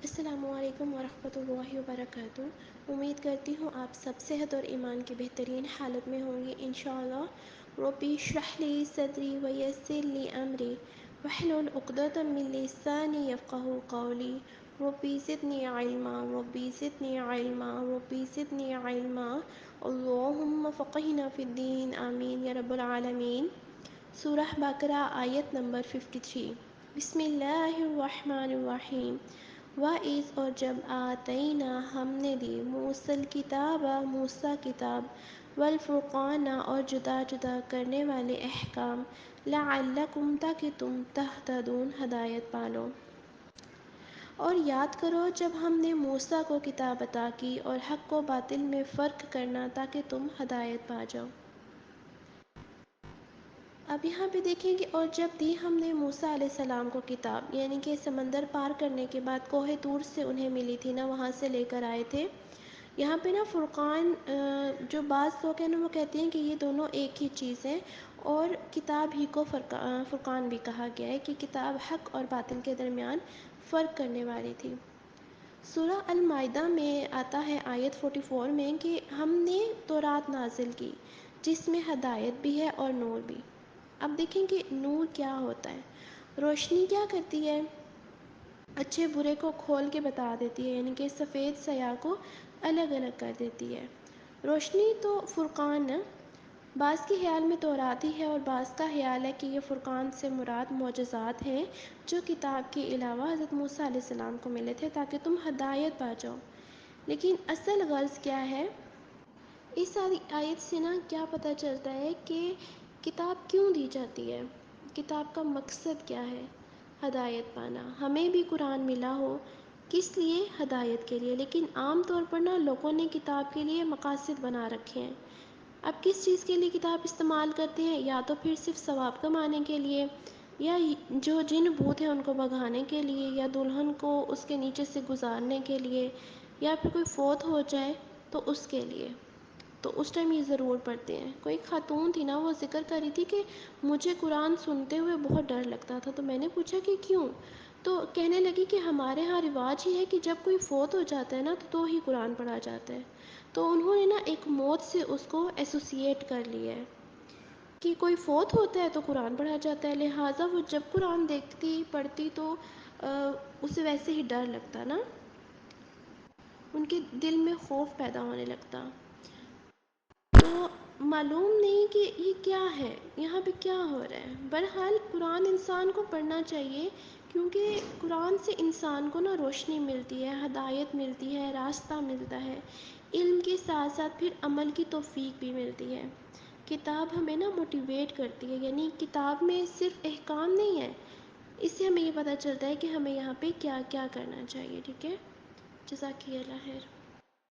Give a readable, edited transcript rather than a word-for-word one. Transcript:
السلام علیکم ورحمۃ اللہ وبرکاتہ۔ امید کرتی ہوں آپ سب صحت اور ایمان کی بہترین حالت میں ہوں گے انشاءاللہ۔ ربی اشرح لی صدری ویسر لی امری واحلل عقدۃ من لسانی یفقہوا قولی۔ ربی زدنی علما ربی زدنی علما ربی زدنی علما اللہم فقہنا فی الدین آمین یا رب العالمین۔ سورہ بقرہ آیت نمبر 53۔ بسم اللہ الرحمن الرحیم۔ وَإِذْ اور جب آتَيْنَا ہم نے دی موسیٰ الکتاب موسیٰ کتاب والفرقان اور جدا جدا کرنے والے احکام لعلکم تاکہ تم تہتدون ہدایت پالو۔ اور یاد کرو جب ہم نے موسیٰ کو کتاب عطا کی اور حق و باطل میں فرق کرنا تاکہ تم ہدایت پا جاؤ۔ اب یہاں پہ دیکھیں کہ اور جب دی ہم نے موسیٰ علیہ السلام کو کتاب، یعنی کہ سمندر پار کرنے کے بعد کوہ طور سے انہیں ملی تھی نا، وہاں سے لے کر آئے تھے۔ یہاں پہ نا فرقان، جو بعض لوگ ہیں نا وہ کہتے ہیں کہ یہ دونوں ایک ہی چیز ہیں، اور کتاب ہی کو فرقان بھی کہا گیا ہے کہ کتاب حق اور باطل کے درمیان فرق کرنے والی تھی۔ سورہ المائدہ میں آتا ہے آیت 44 میں کہ ہم نے تورات نازل کی جس میں ہدایت بھی ہے اور نور بھی۔ اب دیکھیں کہ نور کیا ہوتا ہے۔ روشنی کیا کرتی ہے؟ اچھے برے کو کھول کے بتا دیتی ہے، یعنی کہ سفید سیاہ کو الگ الگ کر دیتی ہے۔ روشنی تو فرقان، بعض کے خیال میں تورات ہی ہے اور بعض کا خیال ہے کہ یہ فرقان سے مراد معجزات ہیں جو کتاب کے علاوہ حضرت موسیٰ علیہ السلام کو ملے تھے تاکہ تم ہدایت پا جاؤ۔ لیکن اصل غرض کیا ہے؟ اس آیت سے نا کیا پتہ چلتا ہے کہ کتاب کیوں دی جاتی ہے، کتاب کا مقصد کیا ہے؟ ہدایت پانا۔ ہمیں بھی قرآن ملا ہو کس لیے؟ ہدایت کے لیے، لیکن عام طور پر نا لوگوں نے کتاب کے لیے مقاصد بنا رکھے ہیں۔ اب کس چیز کے لیے کتاب استعمال کرتے ہیں؟ یا تو پھر صرف ثواب کمانے کے لیے، یا جو جن بھوت ہیں ان کو بھگانے کے لیے، یا دلہن کو اس کے نیچے سے گزارنے کے لیے، یا پھر کوئی فوت ہو جائے تو اس کے لیے، تو اس ٹائم یہ ضرور پڑھتے ہیں۔ کوئی خاتون تھی نا، وہ ذکر کر رہی تھی کہ مجھے قرآن سنتے ہوئے بہت ڈر لگتا تھا، تو میں نے پوچھا کہ کیوں؟ تو کہنے لگی کہ ہمارے ہاں رواج ہی ہے کہ جب کوئی فوت ہو جاتا ہے نا تو ہی قرآن پڑھا جاتا ہے۔ تو انہوں نے نا ایک موت سے اس کو ایسوسیٹ کر لیا ہے کہ کوئی فوت ہوتا ہے تو قرآن پڑھا جاتا ہے، لہٰذا وہ جب قرآن دیکھتی پڑھتی تو اسے ویسے ہی ڈر لگتا نا، ان کے دل میں خوف پیدا ہونے لگتا۔ تو معلوم نہیں کہ یہ کیا ہے، یہاں پہ کیا ہو رہا ہے۔ بہرحال قرآن انسان کو پڑھنا چاہیے، کیونکہ قرآن سے انسان کو نا روشنی ملتی ہے، ہدایت ملتی ہے، راستہ ملتا ہے، علم کے ساتھ ساتھ پھر عمل کی توفیق بھی ملتی ہے۔ کتاب ہمیں نا موٹیویٹ کرتی ہے، یعنی کتاب میں صرف احکام نہیں ہے، اس سے ہمیں یہ پتہ چلتا ہے کہ ہمیں یہاں پہ کیا کیا کرنا چاہیے۔ ٹھیک ہے، جزاک اللہ خیر۔